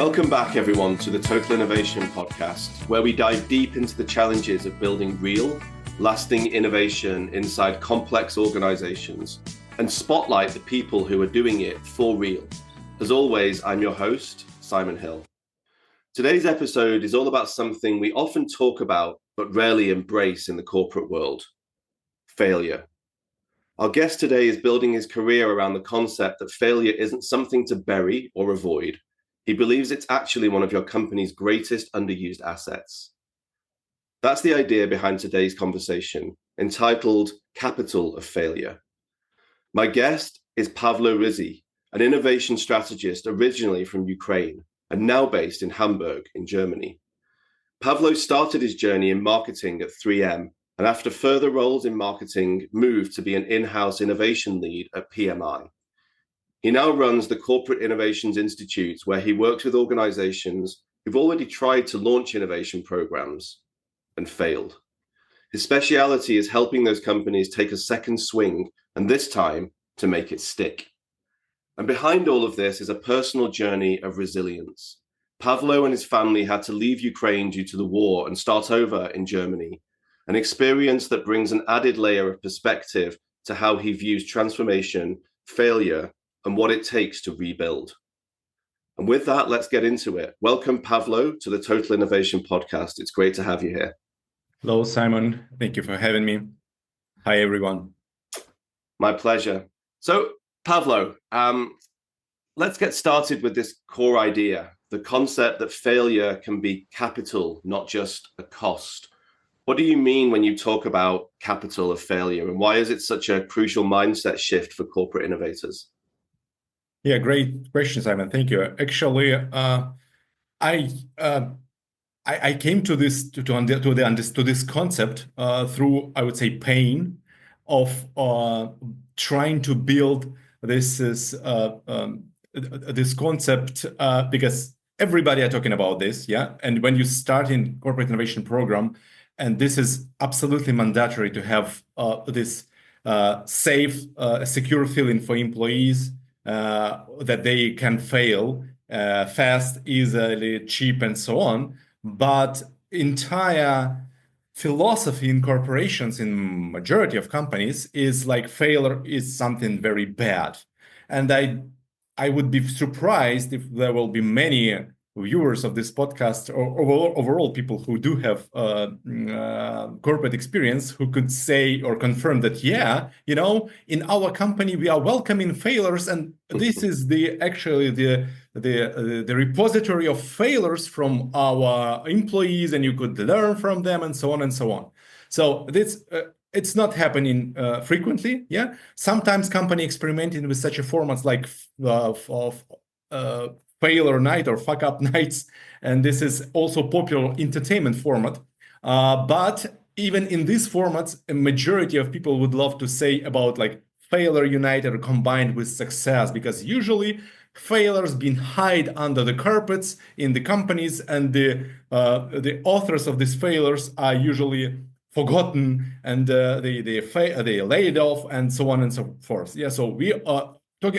Welcome back, everyone, to the Total Innovation Podcast, where we dive deep into the challenges of building real, lasting innovation inside complex organizations and spotlight the people who are doing it for real. As always, I'm your host, Simon Hill. Today's episode is all about something we often talk about but rarely embrace in the corporate world: failure. Our guest today is building his career around the concept that failure isn't something to bury or avoid. He believes it's actually one of your company's greatest underused assets. That's the idea behind today's conversation, entitled Capital of Failure. My guest is Pavlo Ryzhiy, an innovation strategist originally from Ukraine and now based in Hamburg in Germany. Pavlo started his journey in marketing at 3M, and after further roles in marketing, moved to be an in-house innovation lead at PMI. He now runs the Corporate Innovations Institute, where he works with organizations who've already tried to launch innovation programs and failed. His speciality is helping those companies take a second swing, and this time to make it stick. And behind all of this is a personal journey of resilience. Pavlo and his family had to leave Ukraine due to the war and start over in Germany, an experience that brings an added layer of perspective to how he views transformation, failure, and what it takes to rebuild. And with that, let's get into it. Welcome, Pavlo, to the Total Innovation Podcast. It's great to have you here. Hello, Simon. Thank you for having me. Hi, everyone. My pleasure. So, Pavlo, let's get started with this core idea, the concept that failure can be capital, not just a cost. What do you mean when you talk about capital of failure, and why is it such a crucial mindset shift for corporate innovators? Yeah, great question, Simon. Thank you. Actually, I came to this to this concept through, I would say, pain of trying to build this concept because everybody are talking about this, yeah. And when you start in corporate innovation program, and this is absolutely mandatory to have this safe, secure feeling for employees. That they can fail fast, easily, cheap, and so on. But entire philosophy in corporations, in majority of companies, is like failure is something very bad. And I would be surprised if there will be many viewers of this podcast or overall people who do have corporate experience who could say or confirm that, yeah, in our company we are welcoming failures, and this is the repository of failures from our employees, and you could learn from them, and so on and so on. So this it's not happening frequently. Yeah, sometimes company experimenting with such a formats like failure night or fuck up nights, and this is also popular entertainment format. But even in these formats, a majority of people would love to say about like failure united or combined with success, because usually failures being hide under the carpets in the companies, and the authors of these failures are usually forgotten, and they laid off, and so on and so forth. Yeah, so we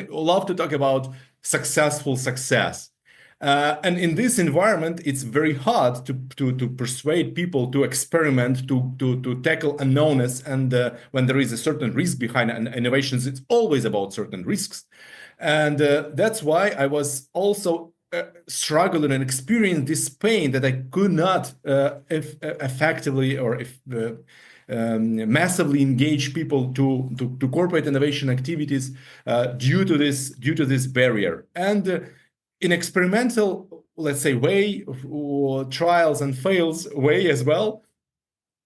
love to talk about successful success. And in this environment, it's very hard to persuade people to experiment, to tackle unknownness. And when there is a certain risk behind innovations, it's always about certain risks. And that's why I was also struggling and experiencing this pain that I could not effectively or massively engage people to corporate innovation activities due to this barrier. And in experimental, let's say, way, or trials and fails way as well,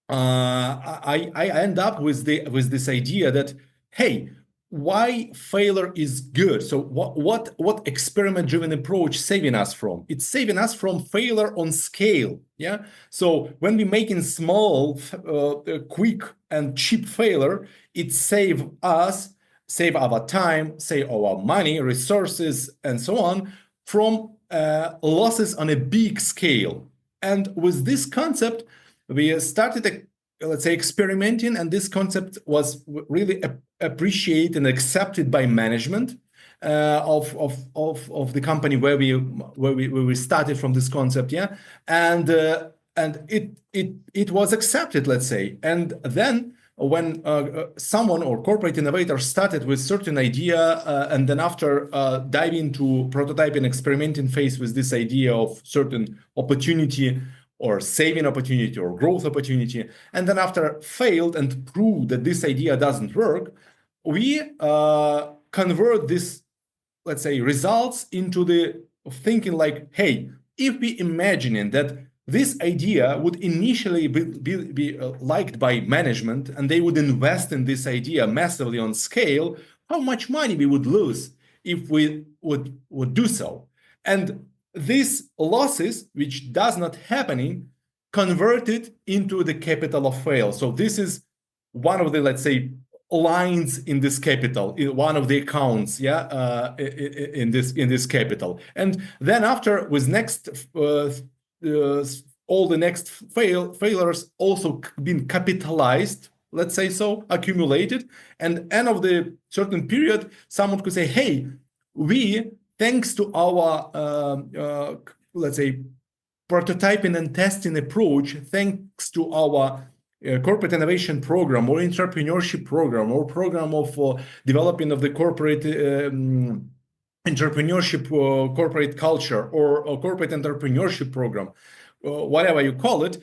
I end up with this idea that, hey, why failure is good? So what experiment-driven approach saving us from? It's saving us from failure on scale. Yeah. So when we making small, quick and cheap failure, it save our time, save our money, resources, and so on from losses on a big scale. And with this concept, we started let's say experimenting, and this concept was really appreciated and accepted by management. of the company where we started from this concept, yeah, and it was accepted, let's say, and then when someone or corporate innovator started with certain idea, and then after diving into prototyping, experimenting phase with this idea of certain opportunity or saving opportunity or growth opportunity, and then after failed and proved that this idea doesn't work, we convert this, let's say, results into the thinking like, hey, if we imagine that this idea would initially be liked by management and they would invest in this idea massively on scale, how much money we would lose if we would do so. And these losses, which does not happening, converted into the capital of fail. So this is one of the, let's say, lines in this capital, in one of the accounts, yeah, in this capital. And then after, with next all the next failures also been capitalized, let's say, so accumulated, and end of the certain period, someone could say, hey, we, thanks to our let's say, prototyping and testing approach, thanks to our corporate innovation program or intrapreneurship program or program of developing of the corporate entrepreneurship, corporate culture, or corporate entrepreneurship program, whatever you call it,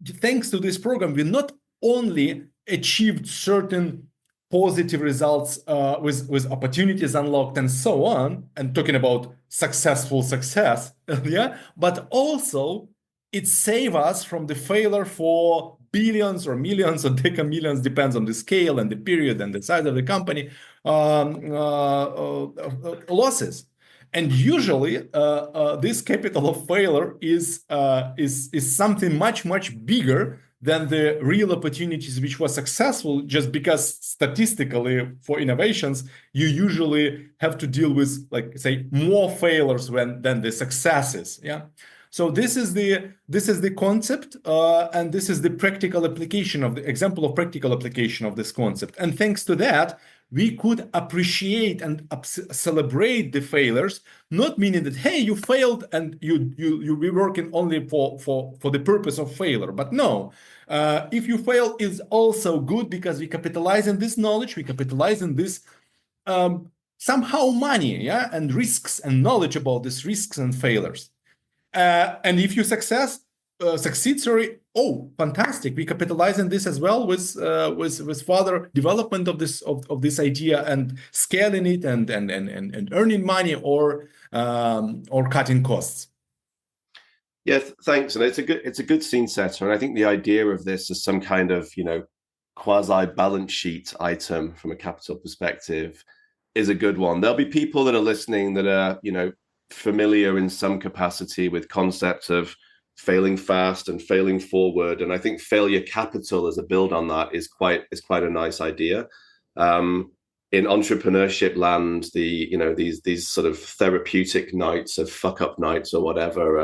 thanks to this program, we not only achieved certain positive results with opportunities unlocked and so on, and talking about successful success, yeah, but also it saved us from the failure for billions or millions or decamillions, depends on the scale and the period and the size of the company, losses. And usually, this capital of failure is something much bigger than the real opportunities which were successful, just because statistically for innovations, you usually have to deal with, like, say, more failures than the successes. Yeah. So this is the concept, and this is the practical application of the example of practical application of this concept. And thanks to that, we could appreciate and celebrate the failures, not meaning that, hey, you failed and you be working only for the purpose of failure. But no, if you fail, is also good, because we capitalize on this knowledge, we capitalize on this somehow money, yeah, and risks and knowledge about these risks and failures. And if you succeed, sorry, oh, fantastic! We capitalize on this as well with further development of this idea and scaling it and earning money or cutting costs. Yeah, thanks. And it's a good scene setter. And I think the idea of this as some kind of, quasi balance sheet item from a capital perspective is a good one. There'll be people that are listening that are, familiar in some capacity with concepts of failing fast and failing forward. And I think failure capital as a build on that is quite a nice idea. In entrepreneurship land, these sort of therapeutic nights of fuck up nights or whatever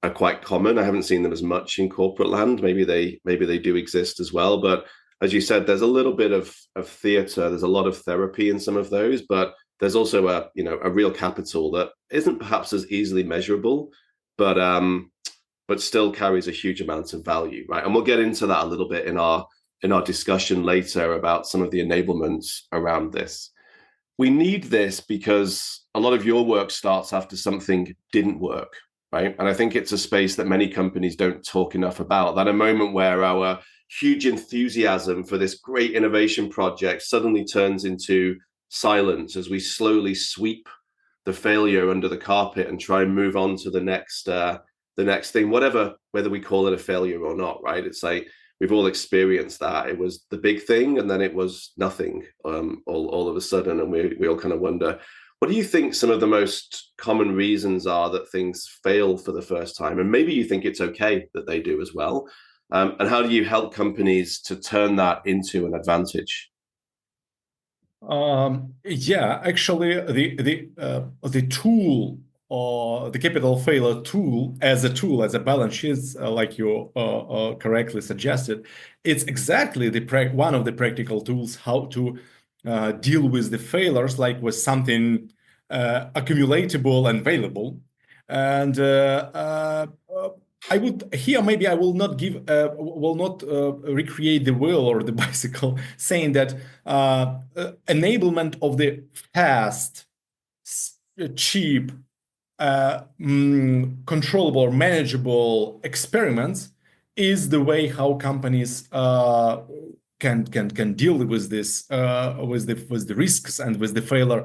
are quite common. I haven't seen them as much in corporate land. Maybe they do exist as well. But as you said, there's a little bit of theater. There's a lot of therapy in some of those, but there's also a real capital that isn't perhaps as easily measurable, but still carries a huge amount of value, right? And we'll get into that a little bit in our discussion later about some of the enablements around this. We need this because a lot of your work starts after something didn't work, right? And I think it's a space that many companies don't talk enough about. That a moment where our huge enthusiasm for this great innovation project suddenly turns into silence as we slowly sweep the failure under the carpet and try and move on to the next thing, whether we call it a failure or not, right? It's like we've all experienced that. It was the big thing, and then it was nothing all of a sudden, and we all kind of wonder, what do you think some of the most common reasons are that things fail for the first time? And maybe you think it's okay that they do as well. And how do you help companies to turn that into an advantage? Yeah, actually, the tool, or the capital failure tool, as a balance sheet, like you correctly suggested, it's exactly one of the practical tools how to deal with the failures like with something accumulatable and valuable. And I would here maybe I will not recreate the wheel or the bicycle, saying that enablement of the fast, cheap, controllable or manageable experiments is the way how companies can deal with this with the risks and with the failure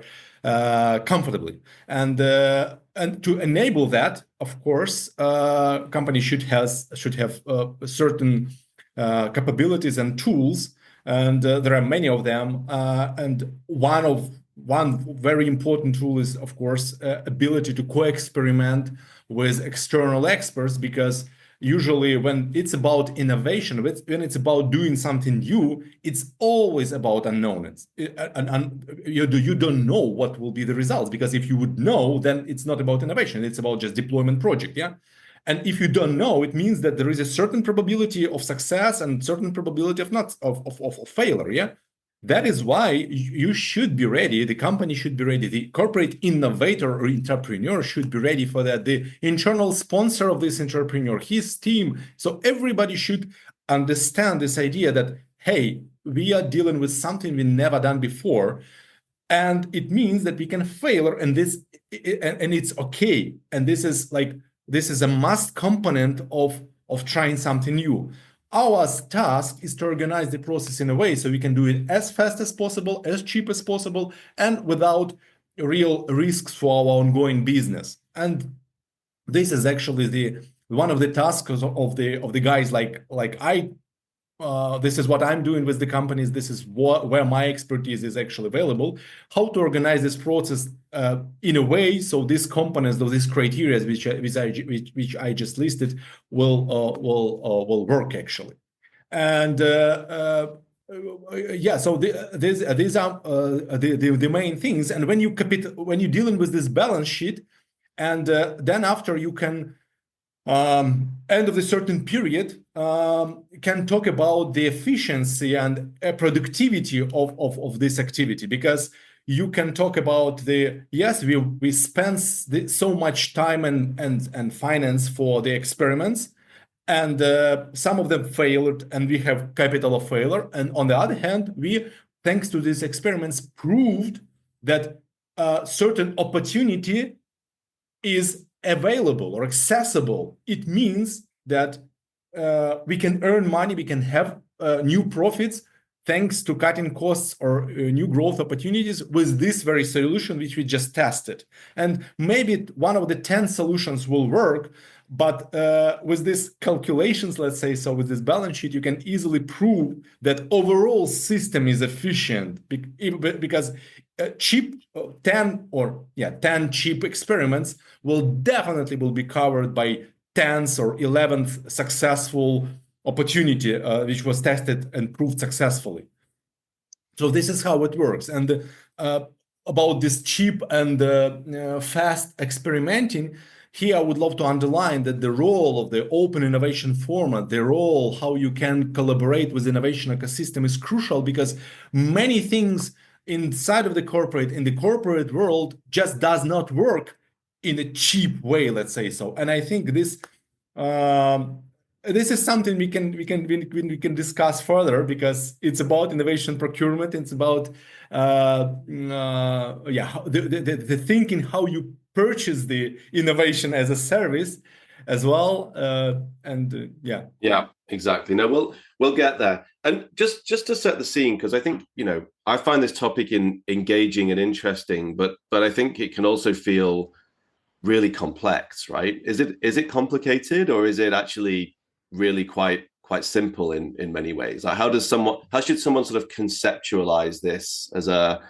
comfortably. And to enable that, of course, companies should have certain capabilities and tools, and there are many of them. And one very important tool is, of course, ability to co-experiment with external experts, because usually when it's about innovation, when it's about doing something new, it's always about unknown. You don't know what will be the results, because if you would know, then it's not about innovation. It's about just deployment project, yeah? And if you don't know, it means that there is a certain probability of success and certain probability of not of failure, yeah? That is why you should be ready. The company should be ready. The corporate innovator or entrepreneur should be ready for that. The internal sponsor of this entrepreneur, his team. So everybody should understand this idea that, hey, we are dealing with something we never done before. And it means that we can fail, and it's okay. And this is a must component of trying something new. Our task is to organize the process in a way so we can do it as fast as possible, as cheap as possible, and without real risks for our ongoing business. And this is actually one of the tasks of the guys like I. This is what I'm doing with the companies. This is where my expertise is actually available. How to organize this process in a way so these components, these criteria which I just listed, will work actually. And yeah, so these are the main things. And when you're dealing with this balance sheet, and then after you can end of a certain period, can talk about the efficiency and productivity of this activity, because you can talk about we spend so much time and finance for the experiments, and some of them failed, and we have capital of failure. And on the other hand, we, thanks to these experiments, proved that certain opportunity is available or accessible. It means that we can earn money, we can have new profits thanks to cutting costs or new growth opportunities with this very solution which we just tested. And maybe one of the 10 solutions will work, but with these calculations, let's say, so with this balance sheet, you can easily prove that overall system is efficient, because cheap 10 cheap experiments will be covered by 10th or 11th successful opportunity which was tested and proved successfully. So this is how it works. And about this cheap and fast experimenting, here I would love to underline that the role of the open innovation format, the role how you can collaborate with innovation ecosystem is crucial, because many things inside of the corporate world just does not work in a cheap way, let's say so. And I think this is something we can discuss further, because it's about innovation procurement. It's about the thinking how you purchase the innovation as a service as well. Yeah, exactly. No, we'll get there. And just to set the scene, because I think, I find this topic engaging and interesting, but I think it can also feel really complex, right? Is it complicated, or is it actually really quite simple in many ways? Like how should someone sort of conceptualize this as a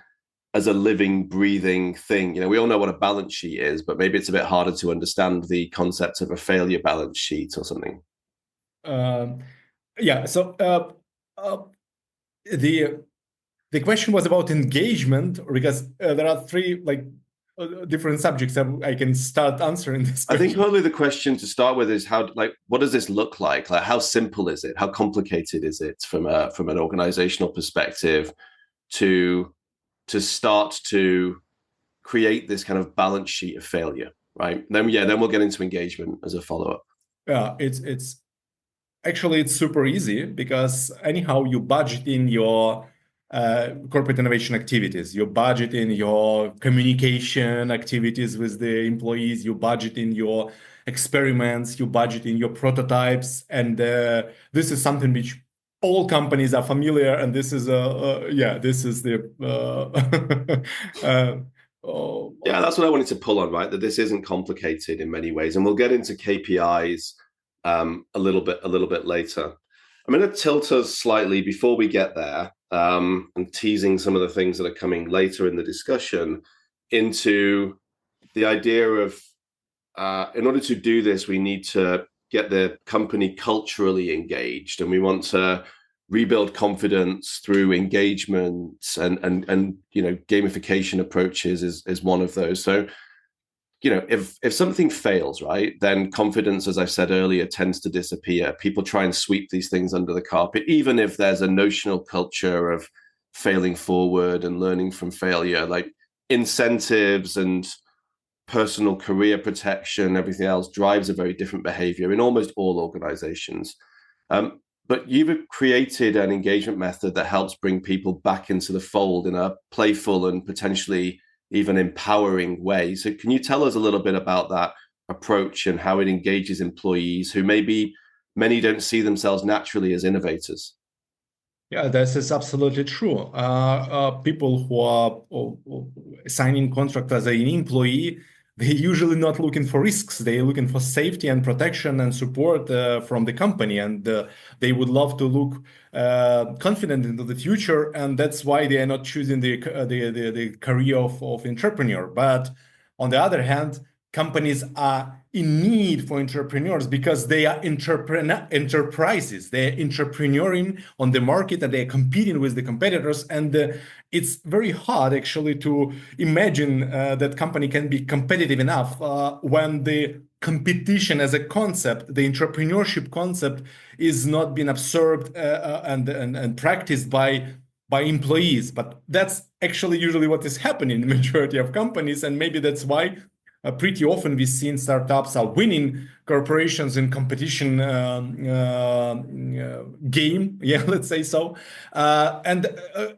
living, breathing thing? We all know what a balance sheet is, but maybe it's a bit harder to understand the concept of a failure balance sheet or something. So the question was about engagement, because there are three different subjects that I can start answering this question. I think probably the question to start with is what does this look like? Like, how simple is it? How complicated is it from an organizational perspective to to start to create this kind of balance sheet of failure, right? Then we'll get into engagement as a follow-up. Yeah, it's actually it's super easy because anyhow you budget in your corporate innovation activities, you budget in your communication activities with the employees, you budget in your experiments, you budget in your prototypes, and this is something which all companies are familiar, and this is this is the Yeah, that's what I wanted to pull on, right? That this isn't complicated in many ways, and we'll get into KPIs a little bit later. I'm going to tilt us slightly before we get there, and teasing some of the things that are coming later in the discussion into the idea of, in order to do this, we need to get the company culturally engaged, and we want to rebuild confidence through engagement and gamification approaches is one of those. So if something fails, right, then confidence, as I said earlier, tends to disappear. People try and sweep these things under the carpet, even if there's a notional culture of failing forward and learning from failure. Like incentives and personal career protection, everything else drives a very different behavior in almost all organizations. But you've created an engagement method that helps bring people back into the fold in a playful and potentially even empowering way. So can you tell us a little bit about that approach and how it engages employees who maybe many don't see themselves naturally as innovators? Yeah, this is absolutely true. People who are signing contract as an employee, they're usually not looking for risks. They're looking for safety and protection and support from the company, and they would love to look confident into the future, and that's why they are not choosing the career of entrepreneur. But on the other hand, companies are in need for entrepreneurs because they are enterprises. They're entrepreneuring on the market and they're competing with the competitors. And it's very hard actually to imagine that company can be competitive enough when the competition as a concept, the entrepreneurship concept, is not being absorbed and practiced by employees. But that's actually usually what is happening in the majority of companies, and maybe that's why pretty often we've seen startups are winning corporations in competition game, yeah, let's say so. And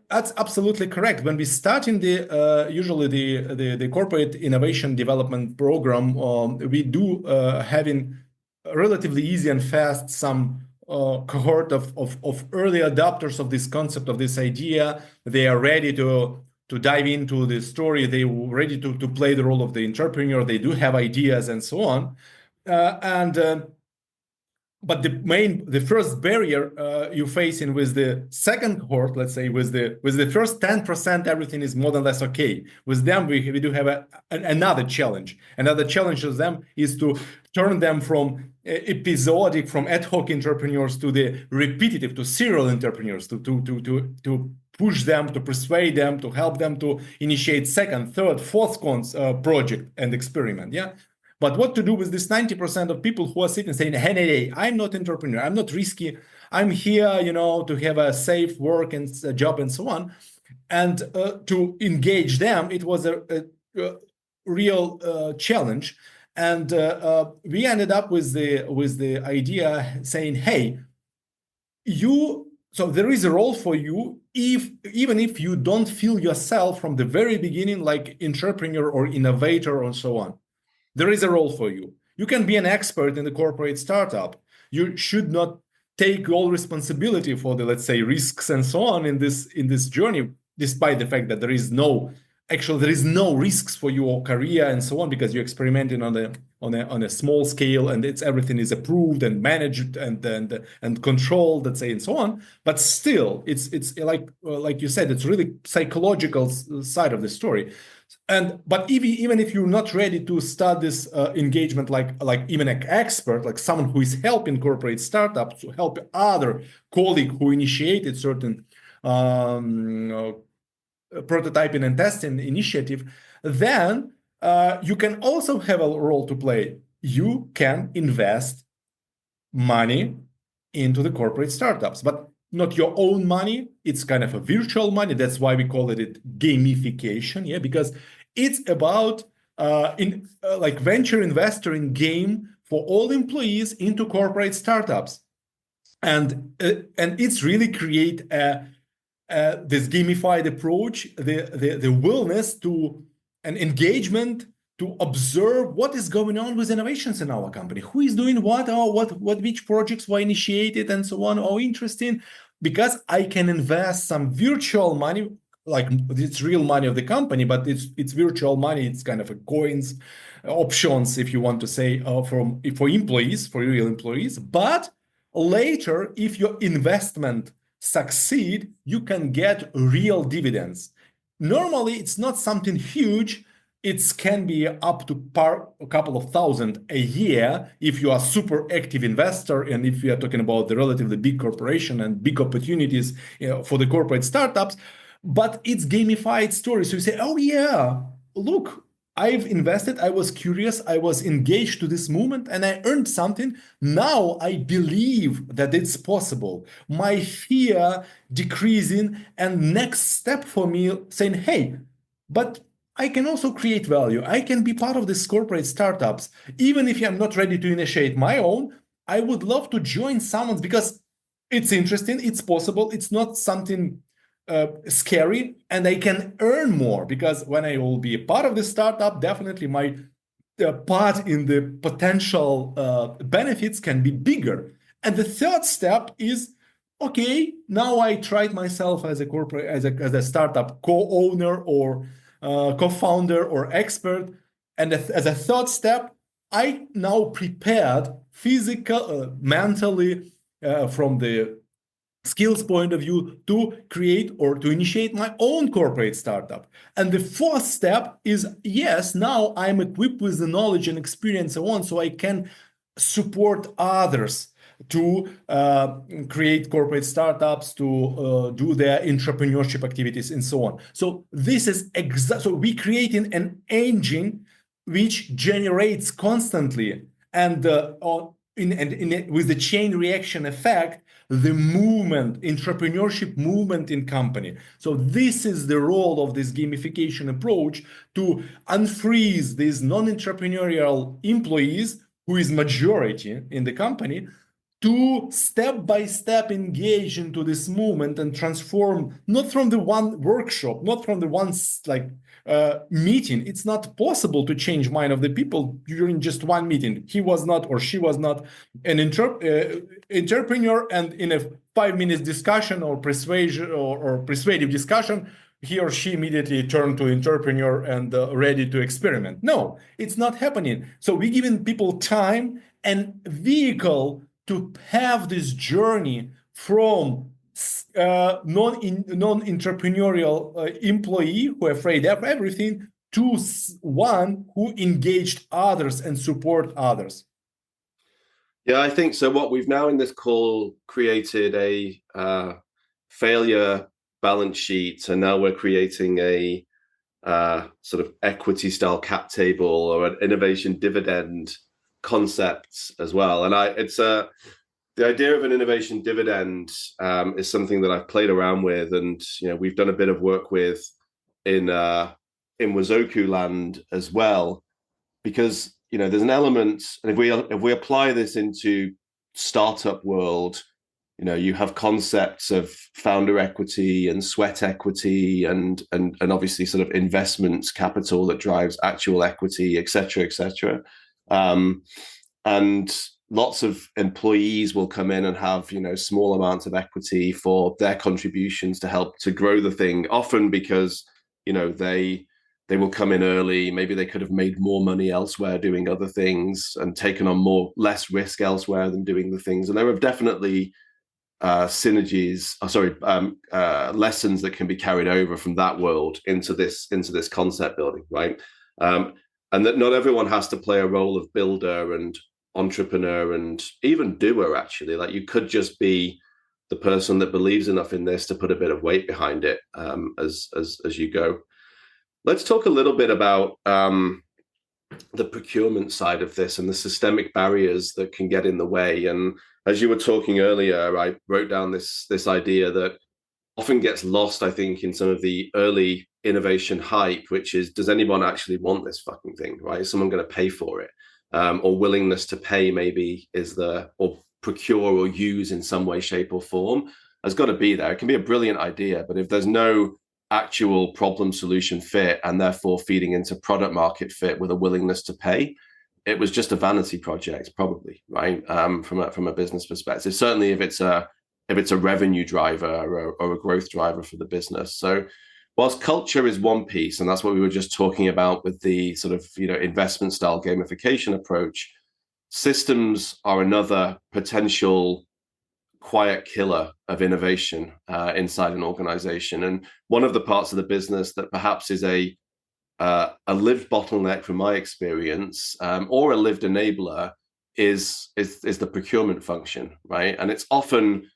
that's absolutely correct. When we start in the usually the corporate innovation development program, we do having relatively easy and fast some cohort of early adopters of this concept, of this idea. They are ready to dive into the story. They're ready to play the role of the entrepreneur. They do have ideas and so on. But the first barrier you're facing with the second cohort, let's say with the first 10%, everything is more than less okay. With them, we do have another challenge. Another challenge with them is to turn them from episodic, from ad hoc entrepreneurs to the repetitive, to serial entrepreneurs, to push them, to persuade them, to help them to initiate second, third, fourth project and experiment. Yeah. But what to do with this 90% of people who are sitting saying, hey, I'm not entrepreneur, I'm not risky, I'm here, to have a safe work and a job and so on. And to engage them, it was a real challenge. And we ended up with the idea saying, hey, so there is a role for you, even if you don't feel yourself from the very beginning like entrepreneur or innovator and so on. There is a role for you. You can be an expert in the corporate startup. You should not take all responsibility for the, let's say, risks and so on in this journey, despite the fact that there is no risks for your career and so on, because you're experimenting on a small scale, and everything is approved and managed and controlled, let's say, and so on. But still, it's like you said, it's really psychological side of the story. But even if you're not ready to start this engagement, like even an expert, like someone who is helping corporate startups to help other colleague who initiated certain prototyping and testing initiative, then you can also have a role to play. You can invest money into the corporate startups, but not your own money. It's kind of a virtual money. That's why we call it gamification. Yeah, because it's about like venture investor in game for all employees into corporate startups, and it's really create this gamified approach, the willingness to an engagement to observe what is going on with innovations in our company, who is doing what, or what which projects were initiated, and so on. Oh, interesting, because I can invest some virtual money, like it's real money of the company, but it's virtual money. It's kind of a coins, options, if you want to say, for employees, for real employees. But later, if your investment succeed, you can get real dividends. Normally, it's not something huge. It can be up to a couple of thousand a year if you are super active investor, and if you are talking about the relatively big corporation and big opportunities, for the corporate startups. But it's gamified story. So you say, oh yeah, look, I've invested, I was curious, I was engaged to this movement, and I earned something. Now I believe that it's possible. My fear decreasing, and next step for me saying, hey, but I can also create value. I can be part of these corporate startups. Even if I'm not ready to initiate my own, I would love to join someone's because it's interesting, it's possible, it's not something scary, and I can earn more because when I will be a part of the startup, definitely my part in the potential benefits can be bigger. And the third step is, okay, now I tried myself as a corporate, as a startup co-owner or co-founder or expert, and as a third step, I now prepared physical, mentally, from the skills point of view, to create or to initiate my own corporate startup. And the fourth step is, yes, now I'm equipped with the knowledge and experience and so on, so I can support others to create corporate startups, to do their entrepreneurship activities and so on. So this is so we creating an engine which generates constantly, and with the chain reaction effect, the movement, entrepreneurship movement in company. So this is the role of this gamification approach, to unfreeze these non-entrepreneurial employees, who is majority in the company, to step by step engage into this movement and transform, not from the one workshop, not from the one meeting. It's not possible to change mind of the people during just one meeting. He was not, or she was not an entrepreneur, and in a 5 minutes discussion or persuasion or persuasive discussion, he or she immediately turned to entrepreneur and ready to experiment. No, it's not happening. So we're giving people time and vehicle to have this journey from non-entrepreneurial employee who are afraid of everything, to one who engaged others and support others. Yeah, I think so. What we've now in this call created a failure balance sheet, and now we're creating a sort of equity style cap table or an innovation dividend concepts as well. And the idea of an innovation dividend is something that I've played around with, and we've done a bit of work with in Wazoku land as well, because there's an element, and if we apply this into startup world, you have concepts of founder equity and sweat equity, and obviously sort of investments capital that drives actual equity, et cetera, and lots of employees will come in and have small amounts of equity for their contributions to help to grow the thing, often because they will come in early. Maybe they could have made more money elsewhere doing other things and taken on less risk elsewhere than doing the things. And there are definitely lessons that can be carried over from that world into this concept building, right? And that not everyone has to play a role of builder and entrepreneur and even doer. Actually, like, you could just be the person that believes enough in this to put a bit of weight behind it as you go. Let's talk a little bit about the procurement side of this and the systemic barriers that can get in the way. And as you were talking earlier, I wrote down this idea that often gets lost, I think, in some of the early innovation hype, which is, does anyone actually want this fucking thing, right? Is someone going to pay for it? Or willingness to pay maybe or procure or use in some way, shape or form has got to be there. It can be a brilliant idea, but if there's no actual problem solution fit and therefore feeding into product market fit with a willingness to pay, it was just a vanity project, probably, right? From a business perspective, certainly if it's a revenue driver or a growth driver for the business. So whilst culture is one piece, and that's what we were just talking about with the sort of, investment style gamification approach, systems are another potential quiet killer of innovation inside an organization. And one of the parts of the business that perhaps is a lived bottleneck from my experience, or a lived enabler, is the procurement function, right? And it's often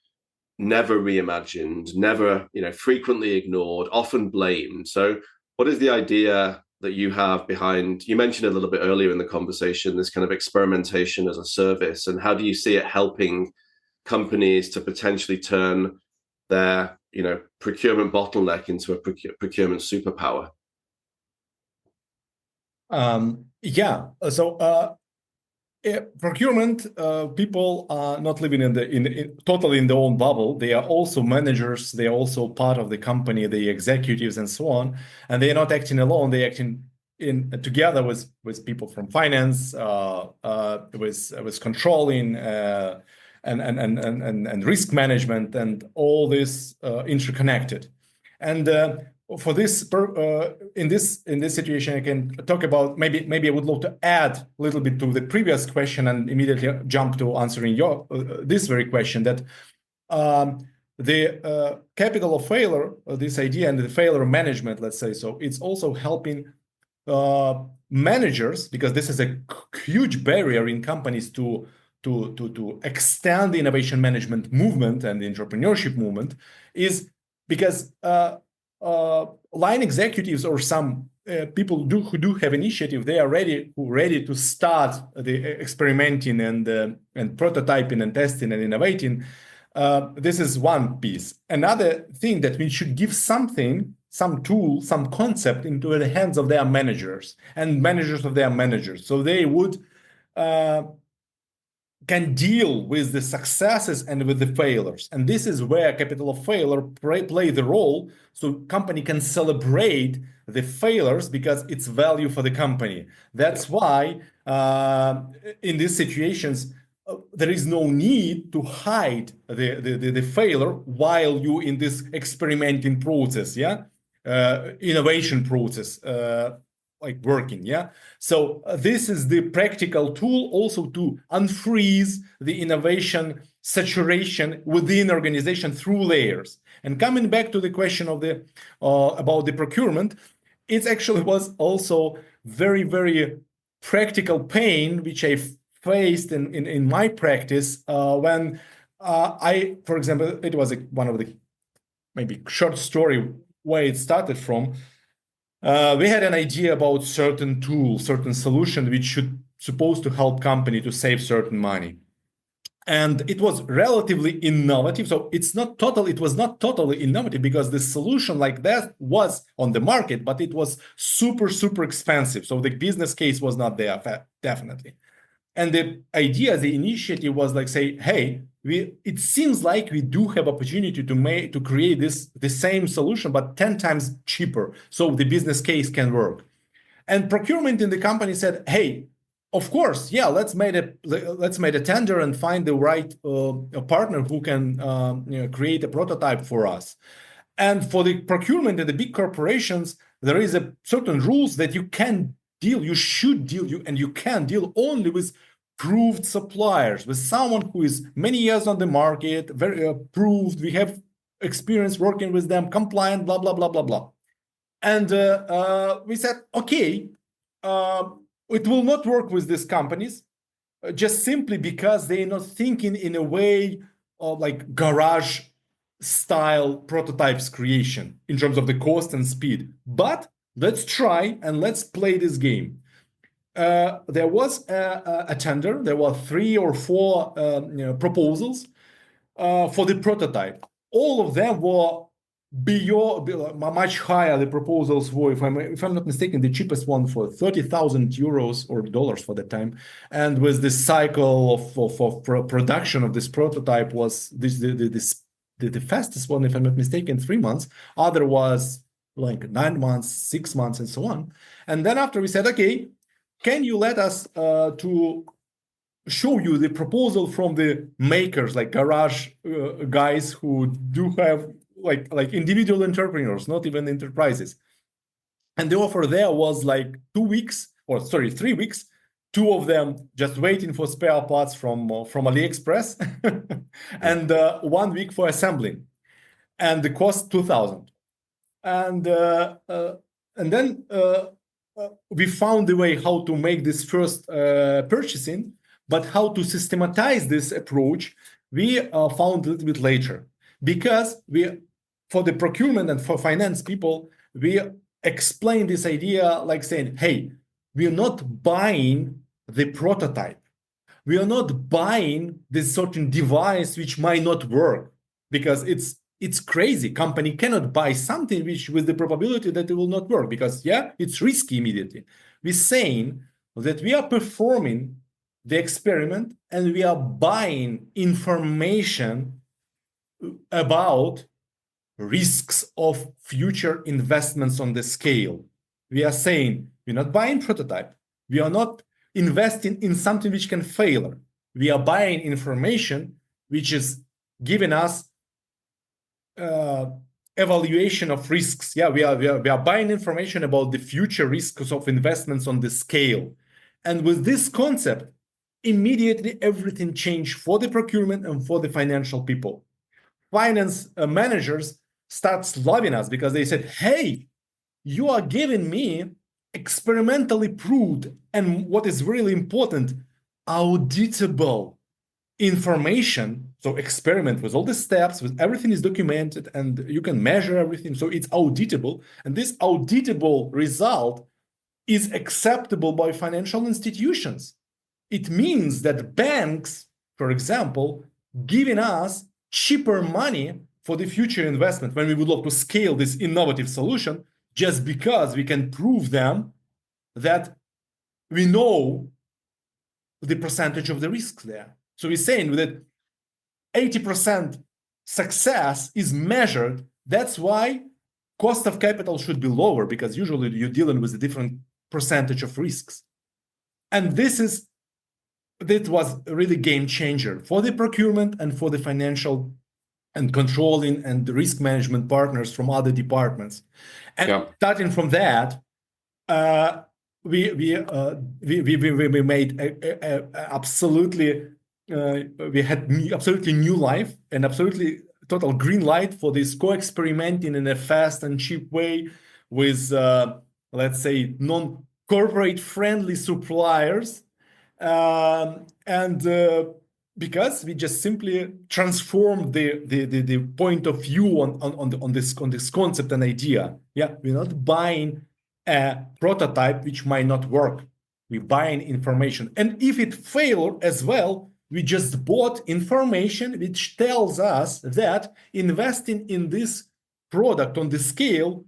never reimagined, never, frequently ignored, often blamed. So what is the idea that you have behind, you mentioned a little bit earlier in the conversation, this kind of experimentation as a service, and how do you see it helping companies to potentially turn their, procurement bottleneck into a procurement superpower? Procurement people are not living totally in their own bubble. They are also managers. They are also part of the company, the executives, and so on. And they are not acting alone. They are acting together with people from finance, with controlling and risk management, and all this interconnected. And for this, in this situation, I can talk about, maybe I would love to add a little bit to the previous question and immediately jump to answering your this very question, that the capital of failure, this idea, and the failure management, let's say, so it's also helping managers, because this is a huge barrier in companies to extend the innovation management movement and the entrepreneurship movement, is because line executives or some people who do have initiative, they are ready to start the experimenting and prototyping and testing and innovating. This is one piece. Another thing, that we should give something, some tool, some concept into the hands of their managers and managers of their managers, so they would can deal with the successes and with the failures. And this is where capital of failure play the role. So company can celebrate the failures because it's value for the company. That's why in these situations, there is no need to hide the failure while you in this experimenting process, innovation process, like working, So this is the practical tool also to unfreeze the innovation saturation within organization through layers. And coming back to the question of the about the procurement, it actually was also very, very practical pain which I faced in my practice when for example, it was one of the maybe short story where it started from. We had an idea about certain tool, certain solution which supposed to help company to save certain money. And it was relatively innovative. So it was not totally innovative because the solution like that was on the market, but it was super, super expensive. So the business case was not there, definitely. And the idea, the initiative was like, say, hey, it seems like we do have opportunity to create the same solution, but 10 times cheaper, so the business case can work. And procurement in the company said, hey, of course, let's make a tender and find the right partner who can create a prototype for us. And for the procurement in the big corporations, there is a certain rules that you should deal, and you can deal only with proved suppliers, with someone who is many years on the market, very proved. We have experience working with them, compliant, blah, blah, blah, blah, blah. And we said, okay, it will not work with these companies just simply because they're not thinking in a way of like garage style prototypes creation in terms of the cost and speed. But let's try and let's play this game. there was a tender. There were 3 or 4 proposals for the prototype. All of them were much higher. The proposals were, if I'm not mistaken, the cheapest one for 30,000 euros or dollars for the time. And with the cycle of production of this prototype was the fastest one, if I'm not mistaken, 3 months. Other was like 9 months, 6 months, and so on. And then after we said, okay, can you let us to show you the proposal from the makers, like garage guys who do have like individual entrepreneurs, not even enterprises. And the offer there was like 3 weeks, 2 of them just waiting for spare parts from AliExpress, and 1 week for assembling, and the cost 2,000. And then we found a way how to make this first purchasing, but how to systematize this approach, we found a little bit later. Because for the procurement and for finance people, we explain this idea like saying, hey, we are not buying the prototype. We are not buying this certain device which might not work, because it's crazy. Company cannot buy something which with the probability that it will not work, because it's risky immediately. We're saying that we are performing the experiment and we are buying information about risks of future investments on the scale. We are saying we're not buying prototype. We are not investing in something which can fail. We are buying information which is giving us evaluation of risks. We are buying information about the future risks of investments on the scale. And with this concept, immediately everything changed for the procurement and for the financial people. Finance managers starts loving us because they said, hey, you are giving me experimentally proved, and what is really important, auditable information. So experiment with all the steps, with everything is documented and you can measure everything. So it's auditable. And this auditable result is acceptable by financial institutions. It means that banks, for example, giving us cheaper money for the future investment when we would love to scale this innovative solution, just because we can prove them that we know the percentage of the risks there. So we're saying that 80% success is measured. That's why cost of capital should be lower, because usually you're dealing with a different percentage of risks. And that was a really game changer for the procurement and for the financial and controlling and the risk management partners from other departments. And starting from that, we made absolutely we had absolutely new life and absolutely total green light for this co-experimenting in a fast and cheap way with let's say non-corporate friendly suppliers, and because we just simply transformed the point of view on this concept and idea. We're not buying a prototype which might not work. We're buying information, and if it failed as well, we just bought information which tells us that investing in this product on the scale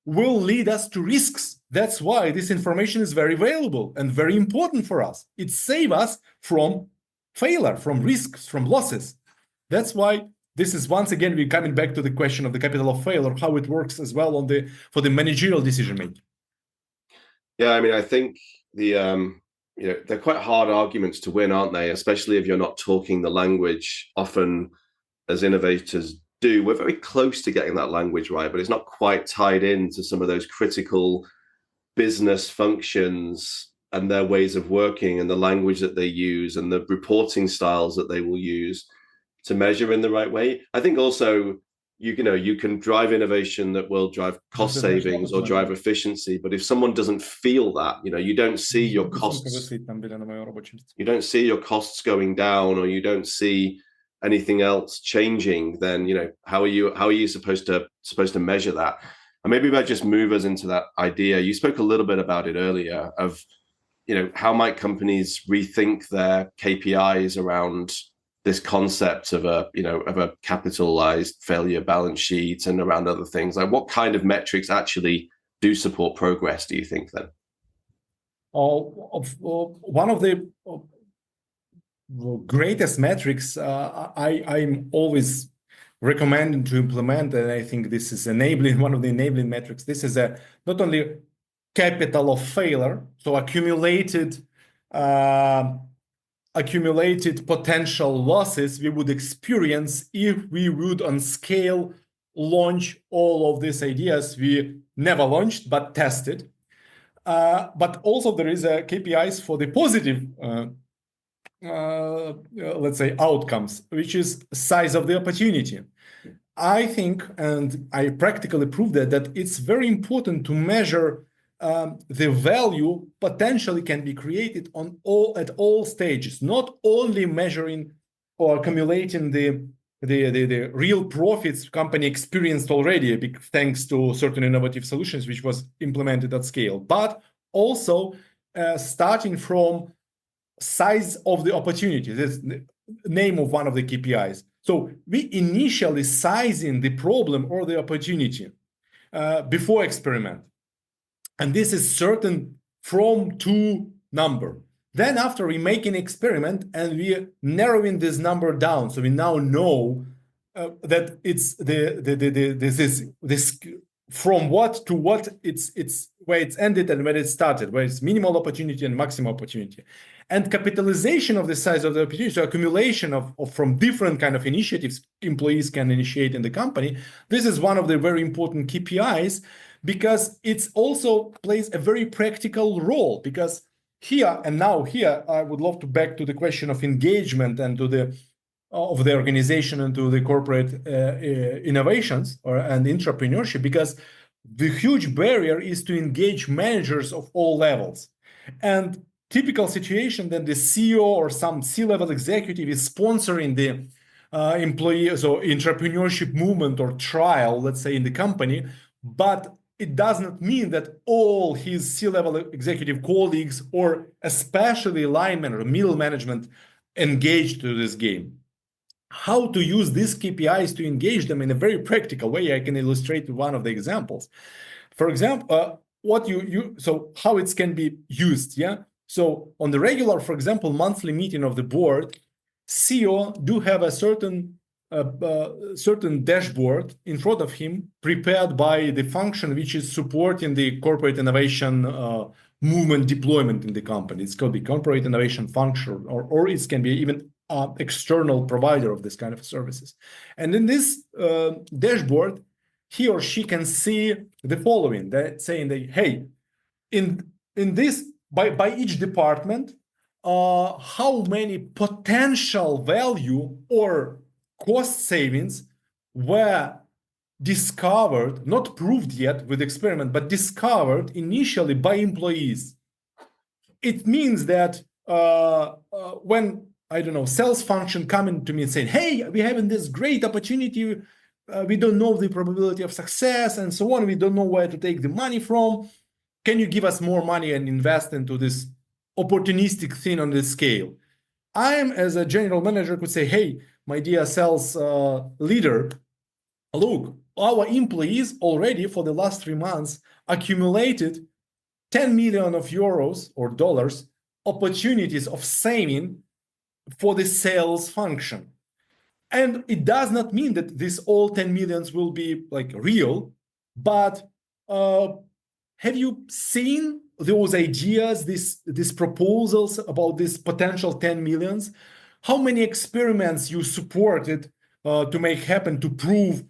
will lead us to risks. That's why this information is very valuable and very important for us. It saves us from failure, from risks, from losses. That's why this is, once again, we're coming back to the question of the capital of failure, how it works as well for the managerial decision making. I mean, I think they're quite hard arguments to win, aren't they? Especially if you're not talking the language. Often, as innovators do, we're very close to getting that language right, but it's not quite tied into some of those critical business functions and their ways of working and the language that they use and the reporting styles that they will use to measure in the right way. I think also, you can drive innovation that will drive cost savings or drive efficiency, but if someone doesn't feel that, you don't see your costs, you don't see your costs going down, or you don't see anything else changing, then how are you supposed to measure that? And maybe if I just move us into that idea, you spoke a little bit about it earlier, of how might companies rethink their KPIs around this concept of a capitalized failure balance sheet and around other things? Like, what kind of metrics actually do support progress, do you think, then? One of the greatest metrics I'm always recommending to implement, and I think this is enabling, one of the enabling metrics. This is not only capital of failure, so accumulated potential losses we would experience if we would on scale launch all of these ideas we never launched but tested. But also there is a KPIs for the positive let's say outcomes, which is size of the opportunity. I think, and I practically proved that it's very important to measure the value potentially can be created at all stages, not only measuring or accumulating the real profits company experienced already, thanks to certain innovative solutions which was implemented at scale, but also starting from size of the opportunity. That's the name of one of the KPIs. So we initially sizing the problem or the opportunity before experiment. And this is certain from to number. Then after we make an experiment and we narrowing this number down, so we now know that it's this from what to what it's where it's ended and where it started, where it's minimal opportunity and maximum opportunity. And capitalization of the size of the opportunity, so accumulation of from different kind of initiatives employees can initiate in the company. This is one of the very important KPIs because it also plays a very practical role. Because here I would love to back to the question of engagement and to the of the organization and to the corporate innovations and intrapreneurship, because the huge barrier is to engage managers of all levels. And typical situation that the CEO or some C-level executive is sponsoring the employees or entrepreneurship movement or trial, let's say, in the company, but it does not mean that all his C-level executive colleagues or especially line manager or middle management engaged to this game. How to use these KPIs to engage them in a very practical way, I can illustrate one of the examples. For example, so how it can be used, yeah? So on the regular, for example, monthly meeting of the board, CEO do have a certain dashboard in front of him prepared by the function which is supporting the corporate innovation movement deployment in the company. It's called the corporate innovation function, or it can be even external provider of this kind of services. And in this dashboard, he or she can see the following, that saying that, hey, in this, by each department, how many potential value or cost savings were discovered, not proved yet with experiment, but discovered initially by employees. It means that when, I don't know, sales function coming to me and saying, hey, we're having this great opportunity, we don't know the probability of success and so on, we don't know where to take the money from, can you give us more money and invest into this opportunistic thing on this scale? I am, as a general manager, could say, hey, my dear sales leader, look, our employees already for the last 3 months accumulated 10 million of euros or dollars opportunities of saving for the sales function. And it does not mean that this all 10 millions will be like real, but have you seen those ideas, these proposals about this potential 10 millions? How many experiments you supported to make happen to prove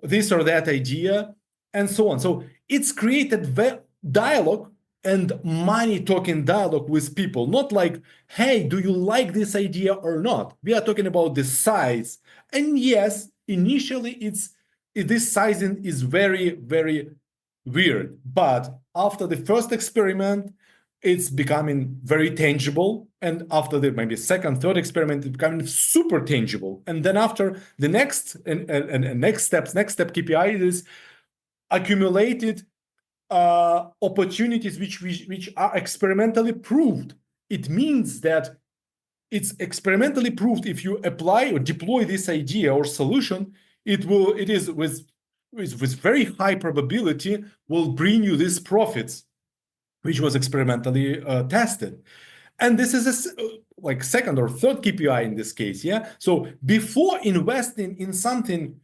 this or that idea, and so on. So it's created dialogue and money talking dialogue with people, not like, hey, do you like this idea or not? We are talking about the size. And yes, initially this sizing is very, very weird. But after the first experiment, it's becoming very tangible. And after the maybe second, third experiment, it's becoming super tangible. And then after the next step KPI is accumulated opportunities which are experimentally proved. It means that it's experimentally proved if you apply or deploy this idea or solution, it is with very high probability will bring you these profits, which was experimentally tested. And this is like second or third KPI in this case, yeah? So before investing in something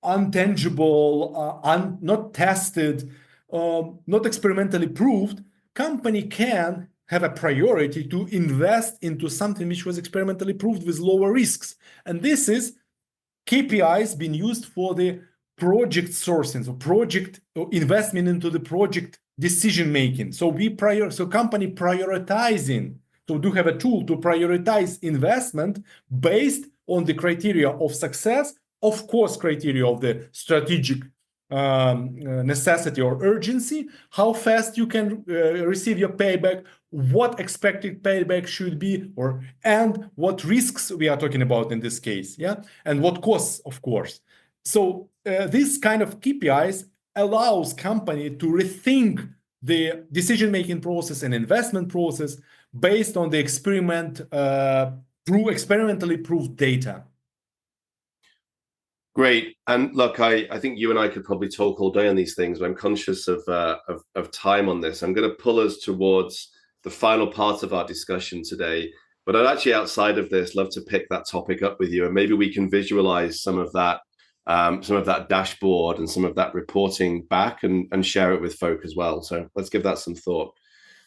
untangible, not tested, not experimentally proved, company can have a priority to invest into something which was experimentally proved with lower risks. And this is KPIs being used for the project sourcing, so project investment into the project decision making. So company prioritizing. So do have a tool to prioritize investment based on the criteria of success, of course, criteria of the strategic necessity or urgency, how fast you can receive your payback, what expected payback should be, and what risks we are talking about in this case, yeah, and what costs, of course. So this kind of KPIs allows company to rethink the decision-making process and investment process based on the experimentally proved data. Great. And look, I think you and I could probably talk all day on these things, but I'm conscious of time on this. I'm going to pull us towards the final part of our discussion today. But I'd actually, outside of this, love to pick that topic up with you, and maybe we can visualize some of that dashboard and some of that reporting back and share it with folk as well. So let's give that some thought.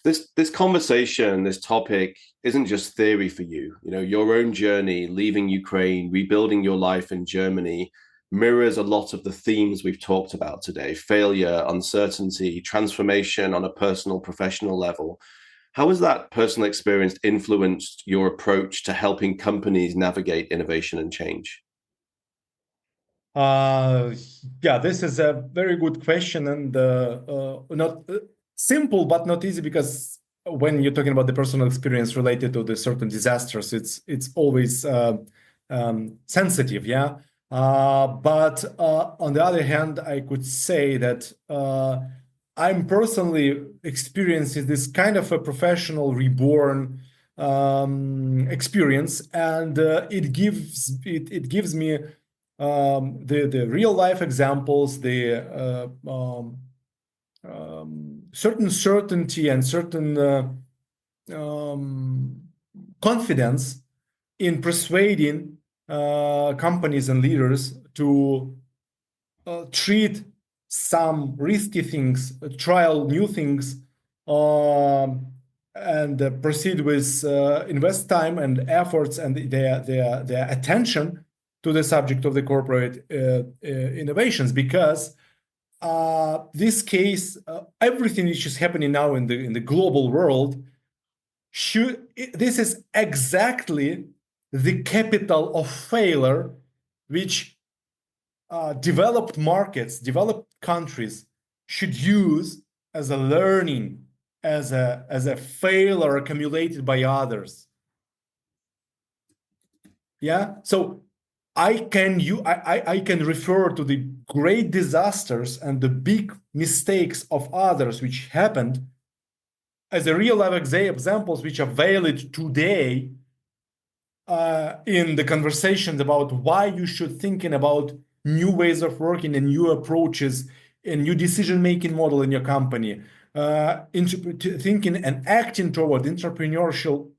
This conversation, this topic isn't just theory for you. You know, your own journey, leaving Ukraine, rebuilding your life in Germany, mirrors a lot of the themes we've talked about today: failure, uncertainty, transformation on a personal, professional level. How has that personal experience influenced your approach to helping companies navigate innovation and change? Yeah, this is a very good question, and not simple, but not easy, because when you're talking about the personal experience related to the certain disasters, it's always sensitive, yeah. But on the other hand, I could say that I'm personally experiencing this kind of a professional reborn experience, and it gives me the real life examples, the certain certainty and certain confidence in persuading companies and leaders to treat some risky things, trial new things, and proceed with invest time and efforts and their attention to the subject of the corporate innovations, because this case, everything which is happening now in the global world, this is exactly the capital of failure, which developed markets, developed countries should use as a learning, as a failure accumulated by others. Yeah, so I can refer to the great disasters and the big mistakes of others which happened as a real life examples which are valid today in the conversations about why you should thinking about new ways of working and new approaches and new decision-making model in your company, thinking and acting toward entrepreneurial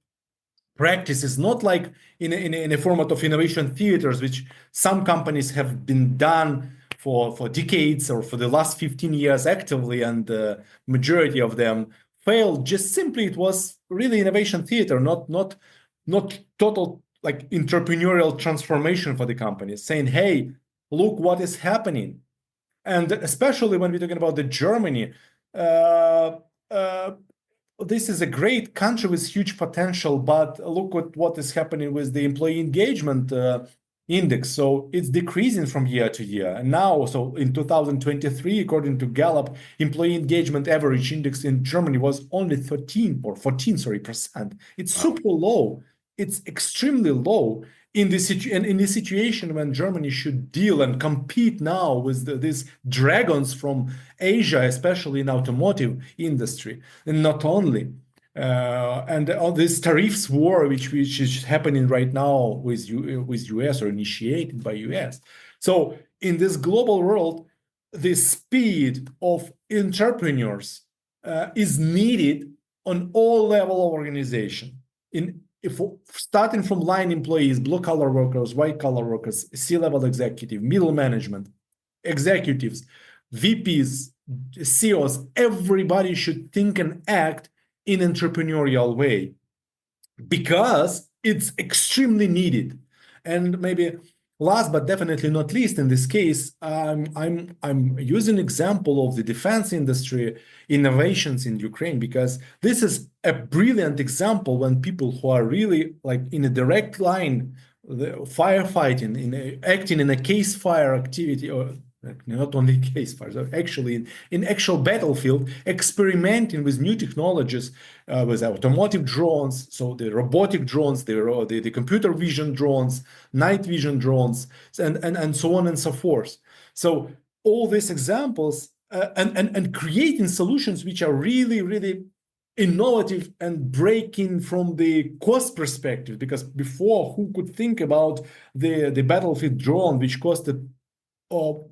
practices, not like in a format of innovation theaters, which some companies have been done for decades or for the last 15 years actively, and the majority of them failed. Just simply, it was really innovation theater, not total like entrepreneurial transformation for the company, saying, hey, look what is happening. And especially when we're talking about the Germany, this is a great country with huge potential, but look at what is happening with the employee engagement index. So it's decreasing from year to year. And now, so in 2023, according to Gallup, employee engagement average index in Germany was only 14%. It's super low. It's extremely low. in this situation when Germany should deal and compete now with these dragons from Asia, especially in automotive industry, and not only, and all this tariffs war, which is happening right now with US or initiated by US. So in this global world, the speed of entrepreneurs is needed on all level of organization. If starting from line employees, blue collar workers, white collar workers, C-level executive, middle management, executives, VPs, CEOs, everybody should think and act in entrepreneurial way because it's extremely needed. And maybe last but definitely not least, in this case, I'm using example of the defense industry innovations in Ukraine because this is a brilliant example when people who are really like in a direct line, the firefighting, acting in a case fire activity, or not only case fires, actually in actual battlefield, experimenting with new technologies, with automotive drones, so the robotic drones, the computer vision drones, night vision drones, and so on and so forth. So all these examples and creating solutions which are really, really innovative and breaking from the cost perspective, because before, who could think about the battlefield drone which costed $5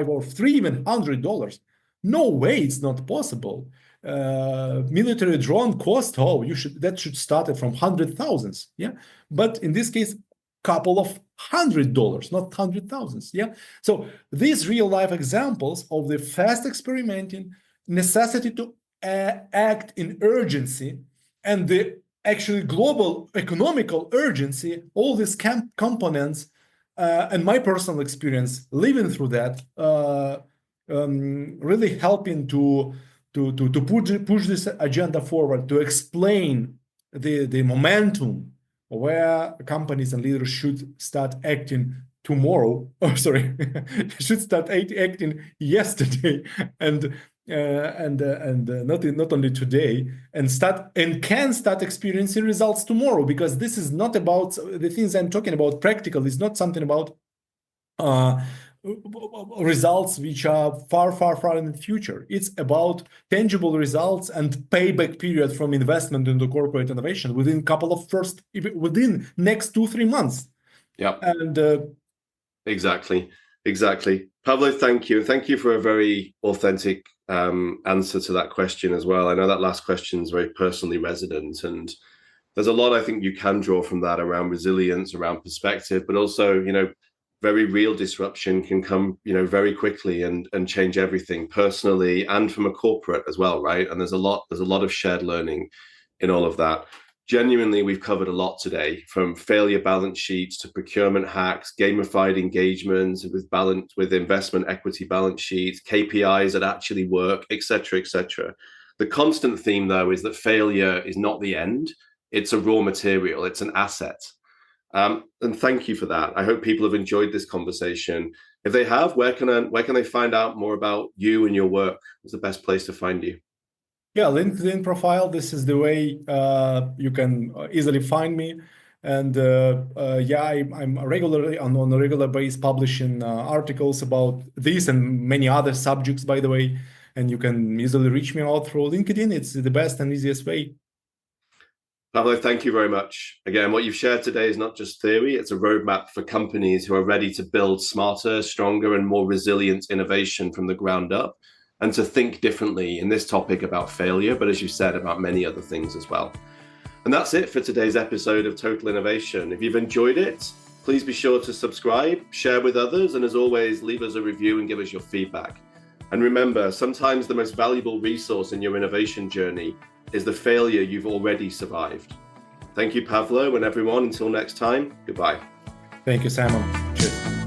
or $3, even $100? No way, it's not possible. Military drone cost, that should start from hundred thousands, yeah. But in this case, couple of $100, not hundred thousands, yeah. So these real life examples of the fast experimenting, necessity to act in urgency, and the actually global economical urgency, all these components. And my personal experience living through that really helping to push this agenda forward, to explain the momentum where companies and leaders should start acting tomorrow. Oh, sorry, should start acting yesterday and not only today, and can start experiencing results tomorrow, because this is not about the things I'm talking about practical. It's not something about results which are far in the future. It's about tangible results and payback period from investment into corporate innovation within within next 2-3 months. Yeah. And exactly. Pavlo, thank you. Thank you for a very authentic answer to that question as well. I know that last question is very personally resonant, and there's a lot I think you can draw from that around resilience, around perspective, but also, very real disruption can come, very quickly and change everything personally and from a corporate as well, right? And there's a lot of shared learning in all of that. Genuinely, we've covered a lot today, from failure balance sheets to procurement hacks, gamified engagements with investment equity balance sheets, KPIs that actually work, etc., etc. The constant theme, though, is that failure is not the end. It's a raw material. It's an asset. And thank you for that. I hope people have enjoyed this conversation. If they have, where can they find out more about you and your work? What's the best place to find you? Yeah, LinkedIn profile. This is the way you can easily find me. And I'm regularly on a regular basis publishing articles about this and many other subjects, by the way. And you can easily reach me out through LinkedIn. It's the best and easiest way. Pavlo, thank you very much. Again, what you've shared today is not just theory, it's a roadmap for companies who are ready to build smarter, stronger, and more resilient innovation from the ground up, and to think differently in this topic about failure, but as you said, about many other things as well. And that's it for today's episode of Total Innovation. If you've enjoyed it, please be sure to subscribe, share with others, and as always, leave us a review and give us your feedback. And remember, sometimes the most valuable resource in your innovation journey is the failure you've already survived. Thank you, Pavlo, and everyone. Until next time, goodbye. Thank you, Simon. Cheers.